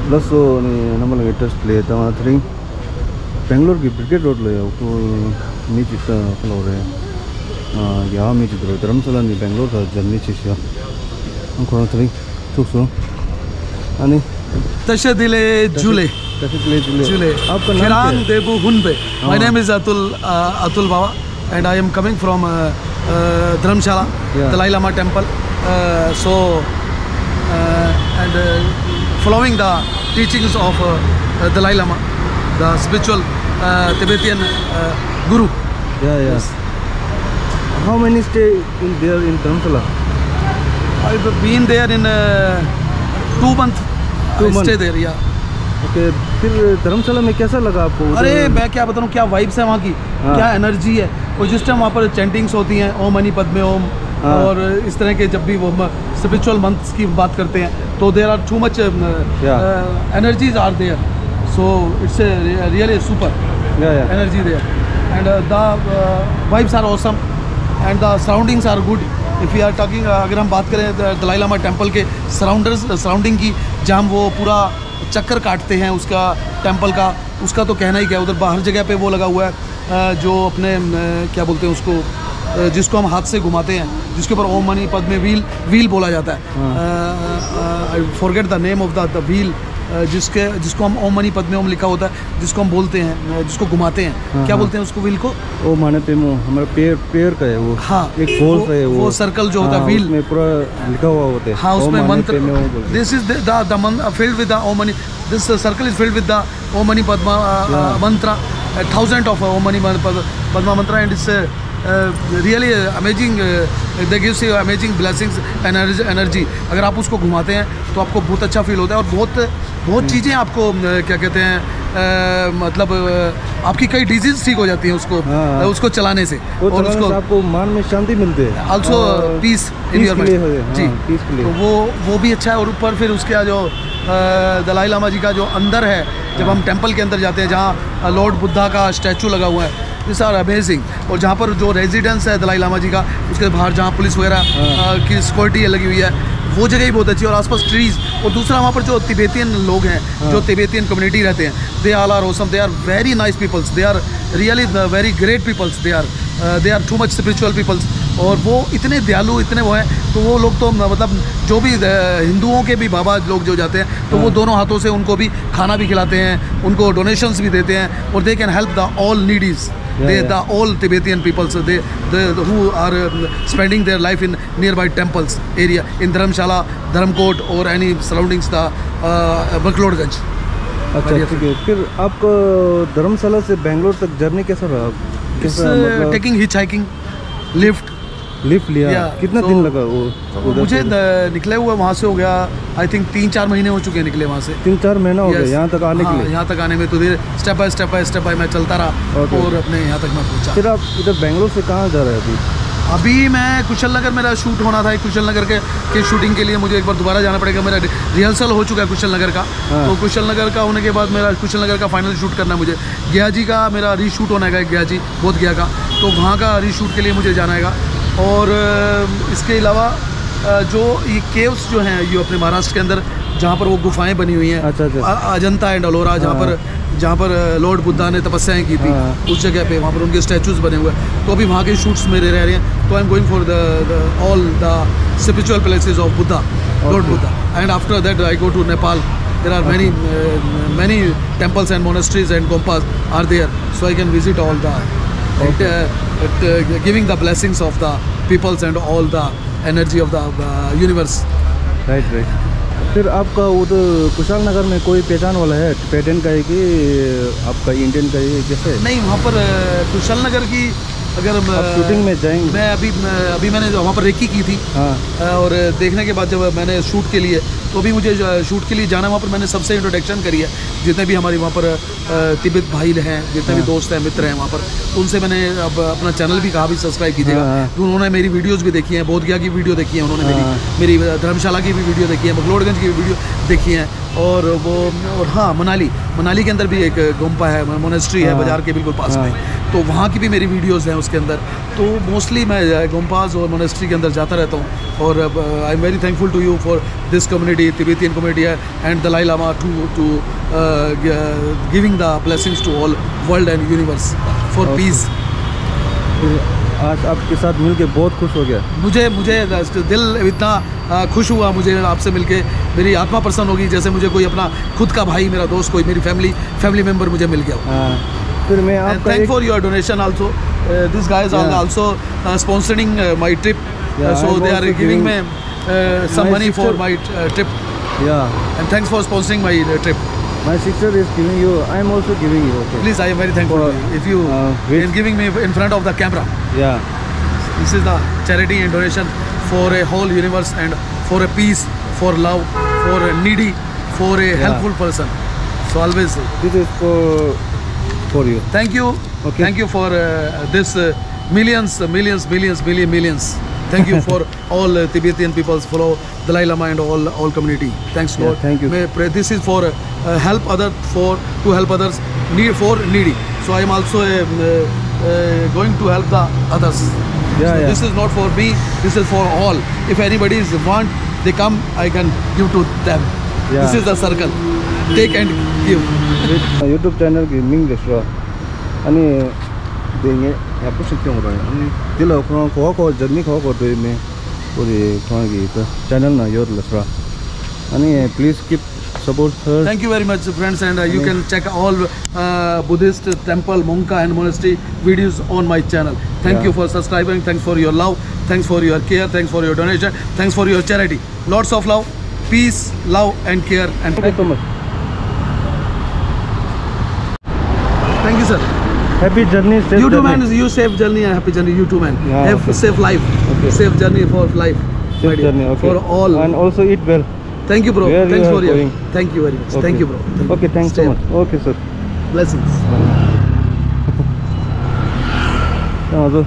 Plus number interest ले three Bangalore की brigade road ले मी चित्ता कलौरे या मी चित्र धर्मशाला नि बेंगलोर का जर्नी चिसिया कोण थ्री चुकसो आणि तसे दिले जुले आपका नाम देबू हुनबे. My name is Atul Baba and I am coming from Dharamshala, Dalai Lama temple. And following the teachings of Dalai Lama, the spiritual Tibetan guru. Yes. How many stay in there in Dharamshala? I've been there in 2 months. Stay there, yeah. Okay, फिर धर्मशाला में कैसा लगा आपको? अरे मैं क्या बताऊँ, क्या वाइब्स है वहाँ की, क्या एनर्जी है. और जिस टाइम वहाँ पर चैंटिंग्स होती हैं, ओम मनी पद्मे ओम, और इस तरह के जब भी वो स्पिरिचुअल मंथ्स की बात करते हैं तो there are too much energies are there. So it's really super energy there and the vibes are awesome and the surroundings are good. If you are talking, अगर हम बात करें दलाई लामा टेम्पल के सराउंडिंग की, जहाँ वो पूरा चक्कर काटते हैं उसका टेंपल का, उसका तो कहना ही क्या. उधर बाहर जगह पे वो लगा हुआ है जो अपने क्या बोलते हैं उसको, जिसको हम हाथ से घुमाते हैं, जिसके ऊपर ओम मनी पद्मे व्हील बोला जाता है. I forget the name of the wheel, जिसको हम ओम मनी पद्मे ओम लिखा होता है, जिसको हम बोलते हैं, जिसको घुमाते हैं, क्या बोलते हैं उसको व्हील को? ओ माने पे हमारा पेड़ का है वो. हाँ, एक गोल सा है वो सर्कल जो होता है व्हील में पूरा लिखा हुआ होता है. हाँ, उसमें मंत्र. This is the filled with the Om Mani. This circle is filled with the Om Mani Padma mantra, 1000 of Om Mani Padma mantra, and it's really amazing. They gives you amazing blessings, energy. अगर आप उसको घुमाते हैं तो आपको बहुत अच्छा feel होता है, और बहुत चीज़ें आपको क्या कहते हैं, मतलब आपकी कई डिजीज ठीक हो जाती हैं उसको चलाने से, और उसको आपको मन में शांति मिलती है. Also peace in your mind जी. तो वो भी अच्छा है. और ऊपर फिर उसके जो दलाई लामा जी का जो अंदर है, जब हम टेंपल के अंदर जाते हैं जहाँ लॉर्ड बुद्धा का स्टैचू लगा हुआ है, दिस आर अमेजिंग. और जहाँ पर जो रेजिडेंस है दलाई लामा जी का, उसके बाहर जहाँ पुलिस वगैरह की सिक्योरिटी लगी हुई है, वो जगह ही बहुत अच्छी है. और आसपास ट्रीज, और दूसरा वहाँ पर जो तिबेतियन लोग हैं, जो तिबेतियन कम्युनिटी रहते हैं, they all are awesome. They are very nice peoples. They are really very great peoples. They are too much spiritual peoples. और वो इतने दयालु, इतने वो हैं. तो वो लोग तो मतलब जो भी हिंदुओं के भी बाबा लोग जो जाते हैं, तो वो दोनों हाथों से उनको भी खाना भी खिलाते हैं, उनको डोनेशंस भी देते हैं, और they can help the all needies. the all Tibetan peoples, they who are spending their life in nearby temples area in Dharamshala, Dharamkot or any surroundings the Bakloadganj. अच्छा, ठीक है. फिर आपको धर्मशाला से बेंगलोर तक जर्नी कैसा रहा? टेकिंग हिच हाइकिंग, लिफ्ट लिया. कितना दिन लगा वो? मुझे निकले हुए वहाँ से हो गया आई थिंक 3-4 महीने हो चुके हैं निकले वहाँ से. 3-4 महीना हो गया यहाँ तक आने के लिए? यहाँ तक आने में तो स्टेप बाय मैं चलता रहा, और अपने यहाँ तक मैं पहुँचा. फिर आप इधर बेंगलोर से कहाँ जा रहे हैं अभी? मैं कुशल नगर, मेरा शूट होना था. कुशल नगर के शूटिंग के लिए मुझे एक बार दोबारा जाना पड़ेगा. मेरा रिहर्सल हो चुका है कुशल नगर का. तो कुशल नगर का होने के बाद मेरा कुशल नगर का फाइनल शूट करना है मुझे. गया जी का मेरा रीशूट होना है, गया जी बोध गया का, तो वहाँ का रीशूट के लिए मुझे जाना है. और इसके अलावा जो ये केव्स जो हैं, ये अपने महाराष्ट्र के अंदर जहाँ पर वो गुफाएं बनी हुई हैं, अजंता एंड अलोरा, जहाँ पर लॉर्ड बुद्धा ने तपस्याएं की थी, उस जगह पे वहाँ पर उनके स्टैचूज बने हुए हैं. तो अभी वहाँ के शूट्स मेरे रह रहे हैं. तो I am going for all the spiritual places of Buddha, lord Buddha. And after that I go to Nepal. There are many temples and monasteries and gompas are there, so I can visit all the giving the blessings of the peoples and all the energy of the universe. Right. फिर आपका उधर कुशाल नगर में कोई पहचान वाला है Tibetan का है कि आपका इंडियन का है, कैसे? नहीं, वहाँ पर कुशाल नगर की अगर शूटिंग में जाएंगे, मैं अभी मैंने वहाँ पर रेकी की थी. और देखने के बाद जब मैंने शूट के लिए, तो भी मुझे शूट के लिए जाना, वहाँ पर मैंने सबसे इंट्रोडक्शन करी है. जितने भी हमारे वहाँ पर तिब्बत भाई हैं, जितने भी दोस्त हैं, मित्र हैं वहाँ पर, तो उनसे मैंने अब अपना चैनल भी कहा भी सब्सक्राइब कीजिएगा. तो उन्होंने मेरी वीडियोज़ भी देखी हैं, बोधगया की वीडियो देखी है उन्होंने, मेरी धर्मशाला की भी वीडियो देखी है, बकलोडगंज की भी वीडियो देखी हैं. और हाँ, मनाली के अंदर भी एक गोम्पा है, मोनेस्ट्री है बाजार के बिल्कुल पास में. तो वहाँ की भी मेरी वीडियोज़ हैं उसके अंदर। तो मोस्टली मैं गोम्पास और मोनेस्ट्री के अंदर जाता रहता हूँ। और I am very thankful to you for this community, Tibetan community है, and Dalai Lama to giving the blessings to all world and universe for peace. आज आपके साथ मिलके बहुत खुश हो गया। मुझे दिल इतना खुश हुआ मुझे आपसे मिलके, मेरी आत्मा प्रसन्न होगी जैसे मुझे कोई अपना खुद का भाई, मेरा दोस्त, कोई मेरी फैमिली मेम्बर मुझे मिल गया। फिर मैं आपका thank for your donation also, this guys are also sponsoring my trip, so they are giving me some money for my trip. And thanks for sponsoring my trip. My sister is giving you, I am also giving you. Okay. Please, I am very thankful to you. If you in giving me in front of the camera. Yeah. This is the charity and donation for a whole universe and for a peace, for love, for a needy, for a helpful person. So always. This is for you. Thank you. Okay. Thank you for this millions. Thank you for all Tibetan peoples, follow Dalai Lama and all community. Thanks Lord. Thank you. May pray. This is for help others, to help others, for needy. So I am also going to help the others. This is not for me. This is for all. If anybody is want, they come. I can give to them. This is the circle. Take and give. YouTube channel की Ming देखो, अनि देंगे या कुछ क्यों हो रहा है? अनि दिलो को जर्नी को तो में पूरी कौन की तो चैनल ना योर लसरा, अनि please keep support her. Thank you very much, friends, and you can check all Buddhist temple, monka and monastery videos on my channel. Thank you for subscribing. Thanks for your love. Thanks for your care. Thanks for your donation. Thanks for your charity. Lots of love, peace, love, and care. And Thank you so much. Thank you, sir. Happy journey. Safe You too, journey. man. You safe journey and happy journey. You too, man. Yeah, Have okay. safe life. Okay. Safe journey for life. my Safe dear. journey. Okay. For all. And also eat well. Thank you, bro. Where Thanks you are for your. going? Thank you very much. Okay. Thank you, bro. Thank you. Okay. Thanks Stay so much. Okay, sir. Blessings. तो